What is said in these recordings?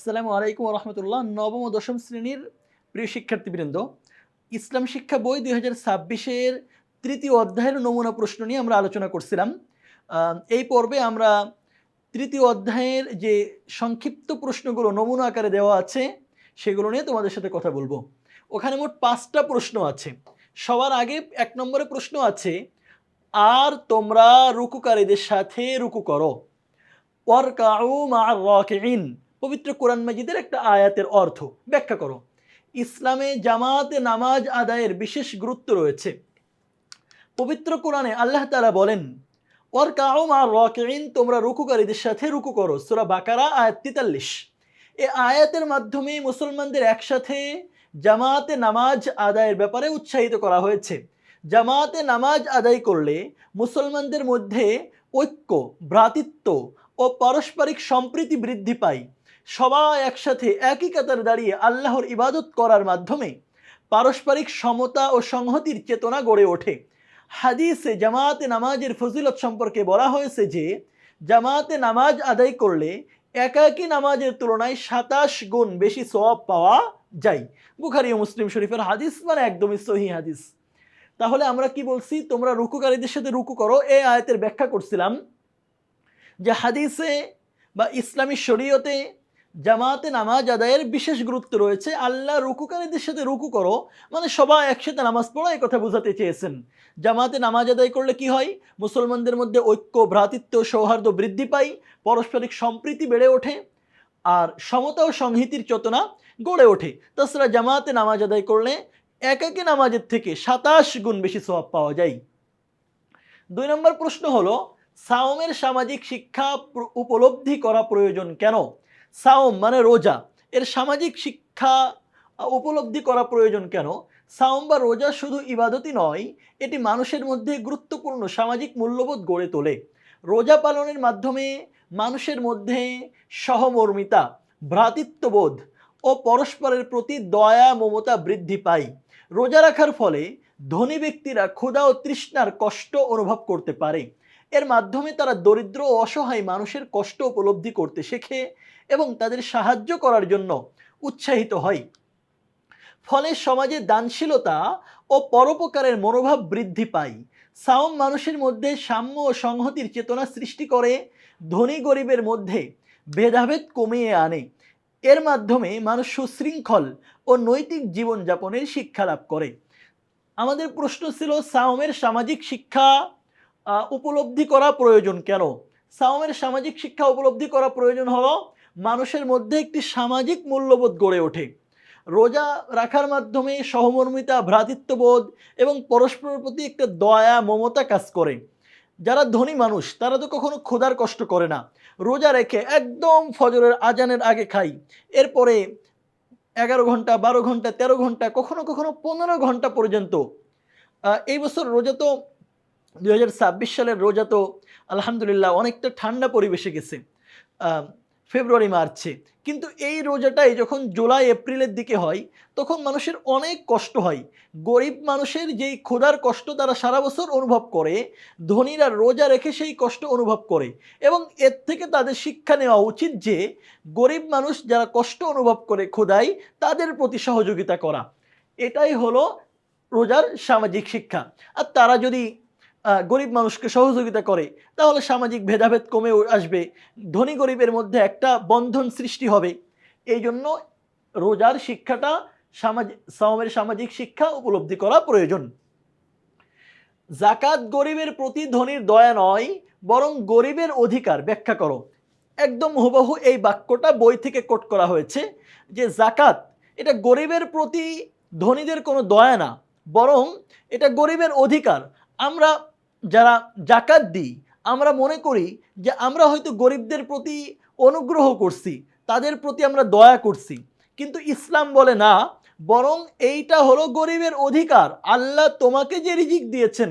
আসসালামু আলাইকুম রহমতুল্লাহ। নবম ও দশম শ্রেণীর প্রিয় শিক্ষার্থীবৃন্দ, ইসলাম শিক্ষা বই 2026-এর তৃতীয় অধ্যায়ের নমুনা প্রশ্ন নিয়ে আমরা আলোচনা করছিলাম। এই পর্বে আমরা তৃতীয় অধ্যায়ের যে সংক্ষিপ্ত প্রশ্নগুলো নমুনা আকারে দেওয়া আছে সেগুলো নিয়ে তোমাদের সাথে কথা বলবো। ওখানে মোট 5টা প্রশ্ন আছে। সবার আগে 1 নম্বরে প্রশ্ন আছে, আর তোমরা রুকুকারীদের সাথে রুকু করো। ওয়ারকাউ মা'আর রাকিঈন, পবিত্র কোরআন মাজিদের একটা আয়াতের অর্থ ব্যাখ্যা করো। ইসলামে জামাতে নামাজ আদায়ের বিশেষ গুরুত্ব রয়েছে। পবিত্র কোরআনে আল্লাহ তাআলা বলেন, ওয়ারকাউ মা'আর রাকিঈন, তোমরা রুকুকারীদের সাথে রুকু করো। সূরা বাকারা আয়াত 43। এই আয়াতের মাধ্যমে মুসলমানদের একসাথে জামাতে নামাজ আদায়ের ব্যাপারে উৎসাহিত করা হয়েছে। জামাতে নামাজ আদায় করলে মুসলমানদের মধ্যে ঐক্য, ভ্রাতৃত্ব ও পারস্পরিক সম্প্রীতি বৃদ্ধি পায়। সবাই একসাথে একই কাতারে দাঁড়িয়ে আল্লাহর ইবাদত করার মাধ্যমে পারস্পরিক সমতা ও সংহতির চেতনা গড়ে ওঠে। হাদিসে জামাতে নামাজের ফজিলত সম্পর্কে বলা হয়েছে যে, জামাতে নামাজ আদায় করলে একাকী নামাজের তুলনায় 27 গুণ বেশি সওয়াব পাওয়া যায়। বুখারী ও মুসলিম শরীফের হাদিস, মানে একদমই সহিহ হাদিস। তাহলে আমরা কি বলছি? তোমরা রুকুকারীদের সাথে রুকু করো। এই আয়াতের ব্যাখ্যা করছিলাম যে হাদিসে বা ইসলামী শরীয়তে জামাতে নামাজ আদায়ের বিশেষ গুরুত্ব রয়েছে। আল্লাহ রুকুকারীদের সাথে রুকু করো মানে সবাই একসাথে নামাজ পড়ো, এই কথা বোঝাতে চেয়েছেন। জামাতে নামাজ আদায় করলে কি হয়? মুসলমানদের মধ্যে ঐক্য, ভ্রাতৃত্ব, সৌহার্দ্য বৃদ্ধি পায়, পারস্পরিক সম্প্রীতি বেড়ে ওঠে, আর সমতা ও সংহতির চেতনা গড়ে ওঠে। তাছাড়া জামাতে নামাজ আদায় করলে একাকী নামাজের থেকে 27 গুণ বেশি সওয়াব পাওয়া যায়। 2 নম্বর প্রশ্ন হলো, সাওমের সামাজিক শিক্ষা উপলব্ধি করা প্রয়োজন কেন? সাওম মানে রোজা, এর সামাজিক শিক্ষা উপলব্ধি করা প্রয়োজন কেন? সাওম বা রোজা শুধু ইবাদতই নয়, এটি মানুষের মধ্যে গুরুত্বপূর্ণ সামাজিক মূল্যবোধ গড়ে তোলে। রোজা পালনের মাধ্যমে মানুষের মধ্যে সহমর্মিতা, ভ্রাতৃত্ববোধ ও পরস্পরের প্রতি দয়া মমতা বৃদ্ধি পায়। রোজা রাখার ফলে ধনী ব্যক্তিরা ক্ষুধা ও তৃষ্ণার কষ্ট অনুভব করতে পারে। এর মাধ্যমে তারা দরিদ্র ও অসহায় মানুষের কষ্ট উপলব্ধি করতে শেখে এবং তাদের সাহায্য করার জন্য উৎসাহিত হয়। ফলে সমাজে দানশীলতা ও পরোপকারের মনোভাব বৃদ্ধি পায়। সাওম মানুষের মধ্যে সাম্য ও সংহতির চেতনা সৃষ্টি করে, ধনী গরিবের মধ্যে ভেদাভেদ কমিয়ে আনে। এর মাধ্যমে মানুষ সুশৃঙ্খল ও নৈতিক জীবনযাপনের শিক্ষা লাভ করে। আমাদের প্রশ্ন ছিল, সাওমের সামাজিক শিক্ষা উপলব্ধি করা প্রয়োজন কেন? সাওমের সামাজিক শিক্ষা উপলব্ধি করা প্রয়োজন হলো মানুষের মধ্যে একটি সামাজিক মূল্যবোধ গড়ে ওঠে। রোজা রাখার মাধ্যমে সহমর্মিতা, ভ্রাতৃত্ববোধ এবং পরস্পরের প্রতি একটা দয়া মমতা কাজ করে। যারা ধনী মানুষ তারা তো কখনো ক্ষুধার কষ্ট করে না। রোজা রেখে একদম ফজরের আজানের আগে খাই, এরপরে 11 ঘন্টা, 12 ঘন্টা, 13 ঘন্টা, কখনো কখনো 15 ঘন্টা পর্যন্ত। এই বছর রোজা তো 2026 সালের রোজা তো আলহামদুলিল্লাহ অনেকটা ঠান্ডা পরিবেশে গেছে ফেব্রুয়ারি মার্চে। কিন্তু এই রোজাটাই যখন জুলাই এপ্রিলের দিকে হয় তখন মানুষের অনেক কষ্ট হয়। গরিব মানুষের যেই ক্ষুধার কষ্ট তারা সারা বছর অনুভব করে, ধনীরা রোজা রেখে সেই কষ্ট অনুভব করে। এবং এর থেকে তাদের শিক্ষা নেওয়া উচিত যে গরিব মানুষ যারা কষ্ট অনুভব করে ক্ষুধায়, তাদের প্রতি সহযোগিতা করা। এটাই হলো রোজার সামাজিক শিক্ষা। আর তারা যদি গরিব মানুষকে সহযোগিতা করে তাহলে সামাজিক ভেদাভেদ কমে আসবে, ধনী গরিবের মধ্যে একটা বন্ধন সৃষ্টি হবে। এই জন্য রোজার শিক্ষাটা সাওমের সামাজিক শিক্ষা উপলব্ধি করা প্রয়োজন। জাকাত গরিবের প্রতি ধনীর দয়া নয়, বরং গরিবের অধিকার। ব্যাখ্যা করো। একদম হুবহু এই বাক্যটা বই থেকে কোট করা হয়েছে যে জাকাত এটা গরিবের প্রতি ধনীদের কোনো দয়া না, বরং এটা গরিবের অধিকার। আমরা যারা জাকাত দিই আমরা মনে করি যে আমরা হয়তো গরিবদের প্রতি অনুগ্রহ করছি, তাদের প্রতি আমরা দয়া করছি, কিন্তু ইসলাম বলে না, বরং এইটা হলো গরিবের অধিকার। আল্লাহ তোমাকে যে রিজিক দিয়েছেন,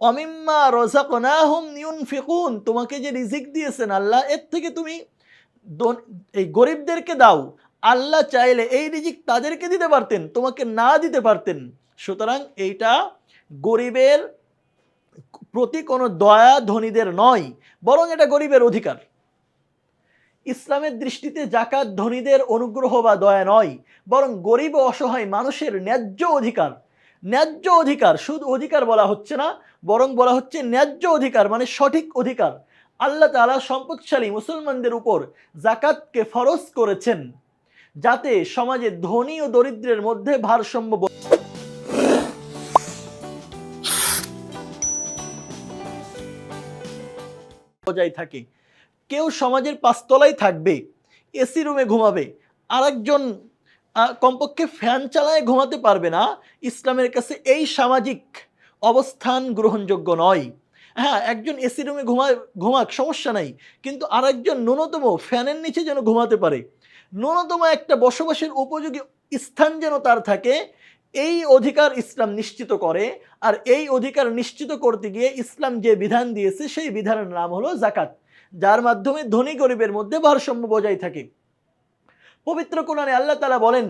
অমিম্মা রাযাকনাহুম ইউনফিকুন, তোমাকে যে রিজিক দিয়েছেন আল্লাহ, এর থেকে তুমি এই গরিবদেরকে দাও। আল্লাহ চাইলে এই রিজিক তাদেরকে দিতে পারতেন, তোমাকে না দিতে পারতেন। সুতরাং এইটা গরিবের প্রতি কোনো দয়া ধনীদের নয়, বরং এটা গরিবের অধিকার। ইসলামের দৃষ্টিতে জাকাত ধনীদের অনুগ্রহ বা দয়া নয়, বরং গরিব ও অসহায় মানুষের ন্যায্য অধিকার। ন্যায্য অধিকার, শুধু অধিকার বলা হচ্ছে না, বরং বলা হচ্ছে ন্যায্য অধিকার, মানে সঠিক অধিকার। আল্লাহ তাআলা সম্পদশালী মুসলমানদের উপর জাকাতকে ফরজ করেছেন, যাতে সমাজে ধনী ও দরিদ্রের মধ্যে ভারসাম্য বজায় থাকে। কেউ সমাজের পাঁচতলায় থাকবে, এসি রুমে ঘুমাবে, আরেকজন কমপক্ষে ফ্যান চালায় ঘুমাতে পারবে না, ইসলামের কাছে এই সামাজিক অবস্থান গ্রহণযোগ্য নয়। হ্যাঁ, একজন এসি রুমে ঘুমাক, সমস্যা নাই, কিন্তু আরেকজন ন্যূনতম ফ্যানের নিচে যেন ঘুমাতে পারে, ন্যূনতম একটা বসবাসের উপযোগী স্থান যেন তার থাকে, এই অধিকার ইসলাম নিশ্চিত করে। আর এই অধিকার নিশ্চিত করতে গিয়ে ইসলাম যে বিধান দিয়েছে সেই বিধানের নাম হলো জাকাত, যার মাধ্যমে ধনী গরিবের মধ্যে ভারসাম্য বজায় থাকে। পবিত্র কোরআনে আল্লাহ তাআলা বলেন,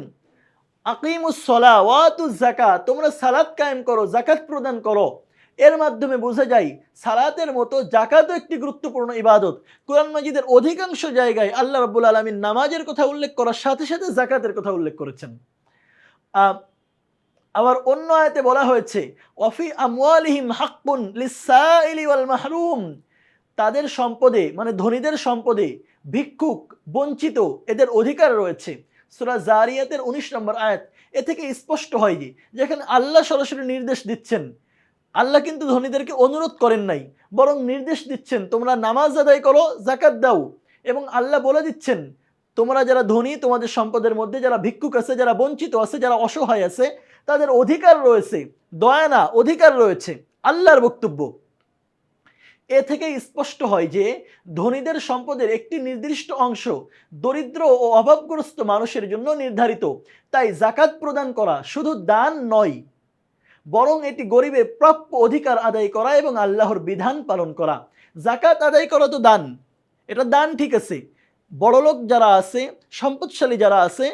আকিমুস সালাহ ওয়া আতুজ যাকাত, তোমরা সালাত কায়েম করো, যাকাত প্রদান করো। এর মাধ্যমে বোঝা যায় সালাতের মতো যাকাতও একটি গুরুত্বপূর্ণ ইবাদত। কোরআন মাজিদের অধিকাংশ জায়গায় আল্লাহ রাব্বুল আলামিন নামাজের কথা উল্লেখ করার সাথে সাথে যাকাতের কথা উল্লেখ করেছেন। আবার অন্য আয়াতে বলা হয়েছে, ওয়াফি আমওয়ালিহিম হাক্কুন লিসসাইলি ওয়াল মাহরুম, তাদের সম্পদে, মানে ধনীদের সম্পদে ভিক্ষুক, বঞ্চিত, এদের অধিকার রয়েছে। সূরা জারিয়াতের 19 নম্বর আয়াত। এ থেকে স্পষ্ট হয় যে যেখানে আল্লাহ সরাসরি নির্দেশ দিচ্ছেন, আল্লাহ কিন্তু ধনীদেরকে অনুরোধ করেন নাই, বরং নির্দেশ দিচ্ছেন তোমরা নামাজ আদায় করো, যাকাত দাও। এবং আল্লাহ বলে দিচ্ছেন তোমরা যারা ধনী, তোমাদের সম্পদের মধ্যে যারা ভিক্ষুক আছে, যারা বঞ্চিত আছে, যারা অসহায় আছে, তাদের অধিকার রয়েছে, দয়া না, অধিকার রয়েছে, আল্লাহর বক্তব্য। এ থেকে স্পষ্ট হয় যে ধনীদের সম্পদের একটি নির্দিষ্ট অংশ দরিদ্র ও অভাবগ্রস্ত মানুষের জন্য নির্ধারিত। তাই জাকাত প্রদান করা শুধু দান নয়, বরং এটি গরিবের প্রাপ্য অধিকার আদায় করা এবং আল্লাহর বিধান পালন করা। জাকাত আদায় করা তো দান, এটা দান, ঠিক আছে। বড়লোক যারা আছে, সম্পদশালী যারা আছে,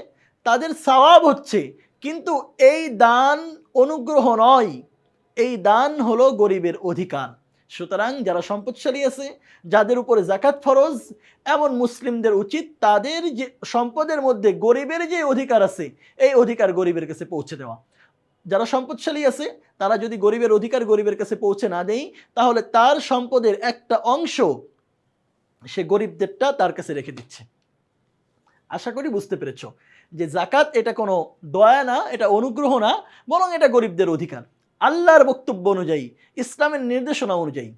তাদের সওয়াব হচ্ছে, কিন্তু এই দান অনুগ্রহ নয়, এই দান হলো গরিবের অধিকার। সুতরাং যারা সম্পদশালী আছে, যাদের উপরে যাকাত ফরজ, এমন মুসলিমদের উচিত তাদের যে সম্পদের মধ্যে গরিবের যে অধিকার আছে, এই অধিকার গরিবের কাছে পৌঁছে দেওয়া। যারা সম্পদশালী আছে তারা যদি গরিবের অধিকার গরিবের কাছে পৌঁছে না দেয়, তাহলে তার সম্পদের একটা অংশ সে গরিবদেরটা তার কাছে রেখে দিচ্ছে। আশা করি বুঝতে পেরেছ যে জাকাত এটা কোনো দয়া না, এটা অনুগ্রহ না, বরং এটা গরিবদের অধিকার, আল্লাহর বক্তব্য অনুযায়ী, ইসলামের নির্দেশনা অনুযায়ী।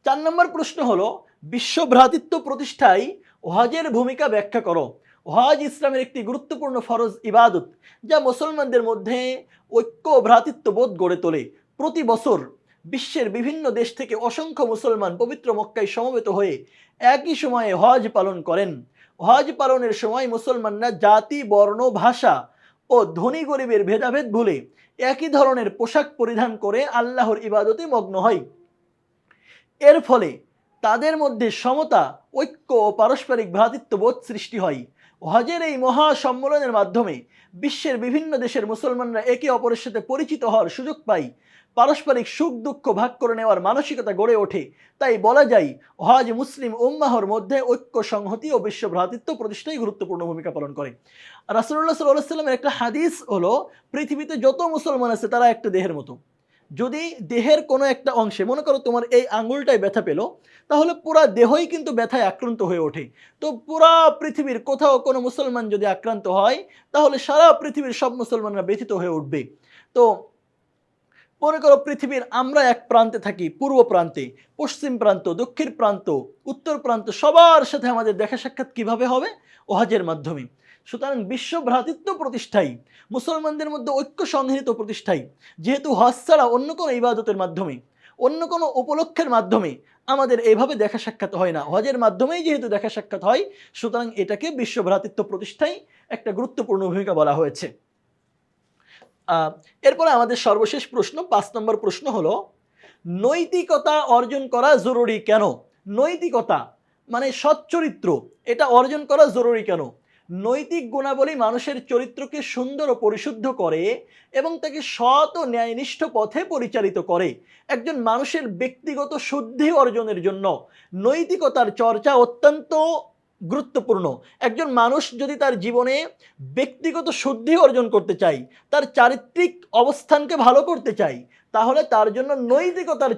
4 নম্বর প্রশ্ন হলো, বিশ্ব ভ্রাতৃত্ব প্রতিষ্ঠায় হজের ভূমিকা ব্যাখ্যা করো। হজ ইসলামের একটি গুরুত্বপূর্ণ ফরজ ইবাদত, যা মুসলমানদের মধ্যে ঐক্য ও ভ্রাতৃত্ববোধ গড়ে তোলে। প্রতি বছর বিশ্বের বিভিন্ন দেশ থেকে অসংখ্য মুসলমান পবিত্র মক্কায় সমবেত হয়ে একই সময়ে হজ পালন করেন। হজ পালনের সময় মুসলমানরা জাতি, বর্ণ, ভাষা ও ধনী গরিবের ভেদাভেদ ভুলে একই ধরনের পোশাক পরিধান করে আল্লাহর ইবাদতে মগ্ন হয়। এর ফলে তাদের মধ্যে সমতা, ঐক্য ও পারস্পরিক ভ্রাতৃত্ববোধ সৃষ্টি হয়। হজের এই মহা সম্মেলনের মাধ্যমে বিশ্বের বিভিন্ন দেশের মুসলমানরা একে অপরের সাথে পরিচিত হওয়ার সুযোগ পায়, পারস্পরিক সুখ দুঃখ ভাগ করে নেওয়ার মানসিকতা গড়ে ওঠে। তাই বলা যায় হজ মুসলিম উম্মাহর মধ্যে ঐক্য, সংহতি ও বিশ্ব ভ্রাতৃত্ব প্রতিষ্ঠায় গুরুত্বপূর্ণ ভূমিকা পালন করে। রাসূলুল্লাহ সাল্লাল্লাহু আলাইহি ওয়াসাল্লামের একটা হাদিস হলো, পৃথিবীতে যত মুসলমান আছে তারা একটা দেহের মতো। যদি দেহের কোনো একটা অংশে, মনে করো তোমার এই আঙ্গুলটায় ব্যথা পেলো, তাহলে পুরা দেহই কিন্তু ব্যথায় আক্রান্ত হয়ে ওঠে। তো পুরা পৃথিবীর কোথাও কোনো মুসলমান যদি আক্রান্ত হয়, তাহলে সারা পৃথিবীর সব মুসলমানরা ব্যথিত হয়ে উঠবে। তো মনে করো পৃথিবীর আমরা এক প্রান্তে থাকি, পূর্ব প্রান্তে, পশ্চিম প্রান্ত, দক্ষিণ প্রান্ত, উত্তর প্রান্ত, সবার সাথে আমাদের দেখা সাক্ষাৎ কিভাবে হবে? হজের মাধ্যমে। সুতরাং বিশ্ব ভ্রাতৃত্ব প্রতিষ্ঠায়, মুসলমানদের মধ্যে ঐক্য সংহিত প্রতিষ্ঠায়, যেহেতু হজ ছাড়া অন্য কোনো ইবাদতের মাধ্যমে, অন্য কোনো উপলক্ষের মাধ্যমে আমাদের এইভাবে দেখা সাক্ষাৎ হয় না, হজের মাধ্যমেই যেহেতু দেখা সাক্ষাৎ হয়, সুতরাং এটাকে বিশ্ব ভ্রাতৃত্ব প্রতিষ্ঠায় একটা গুরুত্বপূর্ণ ভূমিকা বলা হয়েছে। এরপরে আমাদের সর্বশেষ প্রশ্ন, 5 নম্বর প্রশ্ন হলো, নৈতিকতা অর্জন করা জরুরি কেন? নৈতিকতা মানে সচ্চরিত্র, এটা অর্জন করা জরুরি কেন? নৈতিক গুণাবলী মানুষের চরিত্রকে সুন্দর ও পরিশুদ্ধ করে এবং তাকে সৎ ও ন্যায়নিষ্ঠ পথে পরিচালিত করে। একজন মানুষের ব্যক্তিগত শুদ্ধি অর্জনের জন্য নৈতিকতার চর্চা অত্যন্ত গুরুত্বপূর্ণ। একজন মানুষ যদি তার জীবনে ব্যক্তিগত শুদ্ধি অর্জন করতে চায়, তার চারিত্রিক অবস্থানকে ভালো করতে চায়, তাহলে তার জন্য নৈতিকতার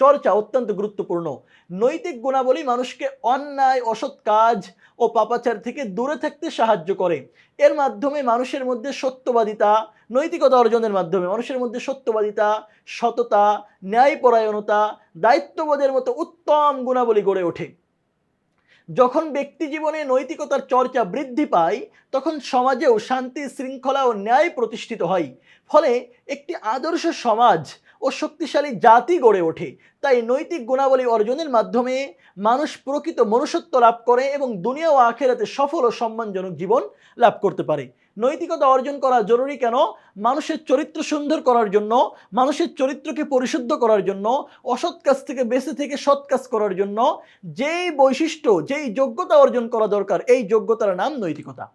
চর্চা অত্যন্ত গুরুত্বপূর্ণ। নৈতিক গুণাবলী মানুষকে অন্যায়, অসৎ কাজ ও পাপাচার থেকে দূরে থাকতে সাহায্য করে। এর মাধ্যমে মানুষের মধ্যে সত্যবাদিতা, নৈতিকতা অর্জনের মাধ্যমে মানুষের মধ্যে সত্যবাদিতা, সততা, ন্যায়পরায়ণতা, দায়িত্ববোধের মতো উত্তম গুণাবলী গড়ে ওঠে। যখন ব্যক্তি জীবনে নৈতিকতার চর্চা বৃদ্ধি পায়, তখন সমাজেও শান্তি, শৃঙ্খলা ও ন্যায় প্রতিষ্ঠিত হয়। ফলে একটি আদর্শ সমাজ ও শক্তিশালী জাতি গড়ে ওঠে। তাই নৈতিক গুণাবলী অর্জনের মাধ্যমে মানুষ প্রকৃত মনুষ্যত্ব লাভ করে এবং দুনিয়া ও আখিরাতে সফল ও সম্মানজনক জীবন লাভ করতে পারে। নৈতিকতা অর্জন করা জরুরি কেন? মানুষের চরিত্র সুন্দর করার জন্য, মানুষের চরিত্রকে পরিশুদ্ধ করার জন্য, অসৎ কাজ থেকে বেঁচে থেকে সৎ কাজ করার জন্য যেই বৈশিষ্ট্য, যেই যোগ্যতা অর্জন করা দরকার, এই যোগ্যতার নাম নৈতিকতা।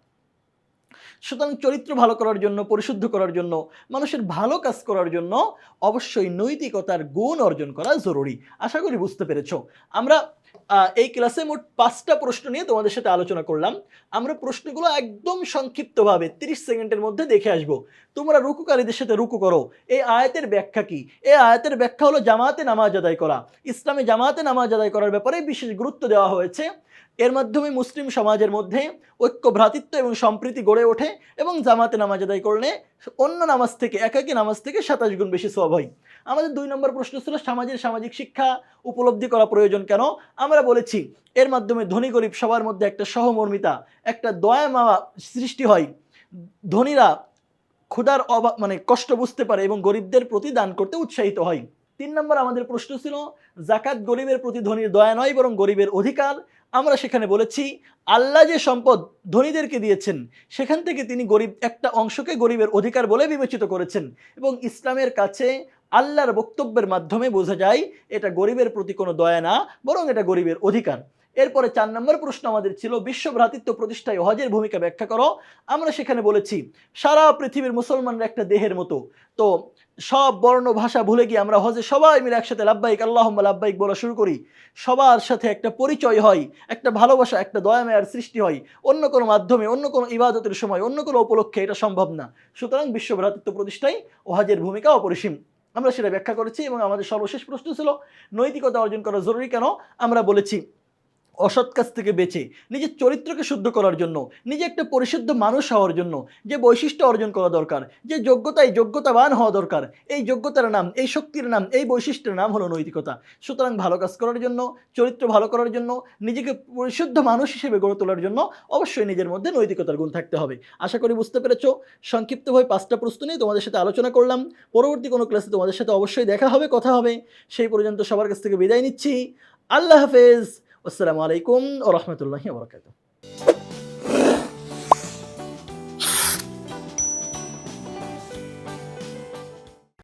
সুতরাং চরিত্র ভালো করার জন্য, পরিশুদ্ধ করার জন্য, মানুষের ভালো কাজ করার জন্য অবশ্যই নৈতিকতার গুণ অর্জন করা জরুরি। আশা করি বুঝতে পেরেছো। আমরা এই ক্লাসে মোট 5টা প্রশ্ন নিয়ে তোমাদের সাথে আলোচনা করলাম। আমরা প্রশ্নগুলো একদম সংক্ষিপ্তভাবে 30 সেকেন্ডের মধ্যে দেখে আসব। তোমরা রুকুকারীদের সাথে রুকু করো। এই আয়াতের ব্যাখ্যা কি? এই আয়াতের ব্যাখ্যা হলো জামাতে নামাজ আদায় করা। ইসলামে জামাতে নামাজ আদায় করার ব্যাপারে বিশেষ গুরুত্ব দেওয়া হয়েছে। এর মাধ্যমে মুসলিম সমাজের মধ্যে ঐক্য, ভ্রাতৃত্ব এবং সম্প্রীতি গড়ে ওঠে এবং জামাতে নামাজ আদায় করলে অন্য নামাজ থেকে, একাকী নামাজ থেকে 27 গুণ বেশি সওয়াব হয়। আমাদের 2 নম্বর প্রশ্ন ছিল সামাজিক শিক্ষা উপলব্ধি করা প্রয়োজন কেন? আমরা বলেছি এর মাধ্যমে ধনী গরিব সবার মধ্যে একটা সহমর্মিতা, একটা দয়া মায়া সৃষ্টি হয়। ধনীরা ক্ষুধার অভাব কষ্ট বুঝতে পারে এবং গরিবদের প্রতি দান করতে উৎসাহিত হয়। 3 নম্বর আমাদের প্রশ্ন ছিল যাকাত গরিবের প্রতি ধনীর দয়া নয় বরং গরিবের অধিকার। আমরা সেখানে বলেছি আল্লাহ যে সম্পদ ধনীদেরকে দিয়েছেন, সেখান থেকে তিনি একটা অংশকে গরিবের অধিকার বলে বিবেচিত করেছেন এবং ইসলামের কাছে আল্লাহর বক্তব্যের মাধ্যমে বোঝা যায় এটা গরিবের প্রতি কোনো দয়া না, বরং এটা গরিবের অধিকার। এরপরে 4 নম্বর প্রশ্ন আমাদের ছিল বিশ্ব ভ্রাতৃত্ব প্রতিষ্ঠায় হজের ভূমিকা ব্যাখ্যা করো। আমরা সেখানে বলেছি সারা পৃথিবীর মুসলমানরা একটা দেহের মতো, তো সব বর্ণ ভাষা ভুলে গিয়ে আমরা হজে সবাই মিলে একসাথে লাব্বাইক আল্লাহুম্মা লাব্বাইক বলা শুরু করি। সবার সাথে একটা পরিচয় হয়, একটা ভালোবাসা, একটা দয়া মায়ার সৃষ্টি হয়। অন্য কোনো মাধ্যমে, অন্য কোনো ইবাদতের সময়, অন্য কোনো উপলক্ষে এটা সম্ভব না। সুতরাং বিশ্ব ভ্রাতৃত্ব প্রতিষ্ঠায় ও হজের ভূমিকা অপরিসীম। আমরা সেটা ব্যাখ্যা করেছি এবং আমাদের সর্বশেষ প্রশ্ন ছিল নৈতিকতা অর্জন করা জরুরি কেন? আমরা বলেছি অসৎ কাজ থেকে বেঁচে নিজের চরিত্রকে শুদ্ধ করার জন্য, নিজে একটা পরিশুদ্ধ মানুষ হওয়ার জন্য যে বৈশিষ্ট্য অর্জন করা দরকার, যে যোগ্যতাবান হওয়া দরকার, এই যোগ্যতার নাম, এই শক্তির নাম, এই বৈশিষ্ট্যের নাম হলো নৈতিকতা। সুতরাং ভালো কাজ করার জন্য, চরিত্র ভালো করার জন্য, নিজেকে পরিশুদ্ধ মানুষ হিসেবে গড়ে তোলার জন্য অবশ্যই নিজের মধ্যে নৈতিকতার গুণ থাকতে হবে। আশা করি বুঝতে পেরেছো। সংক্ষিপ্তভাবে 5টা প্রশ্ন নিয়ে তোমাদের সাথে আলোচনা করলাম। পরবর্তী কোনো ক্লাসে তোমাদের সাথে অবশ্যই দেখা হবে, কথা হবে। সেই পর্যন্ত সবার কাছ থেকে বিদায় নিচ্ছি। আল্লাহ হাফেজ। আসসালামু আলাইকুম ওয়া রাহমাতুল্লাহি ওয়া বারাকাতুহু।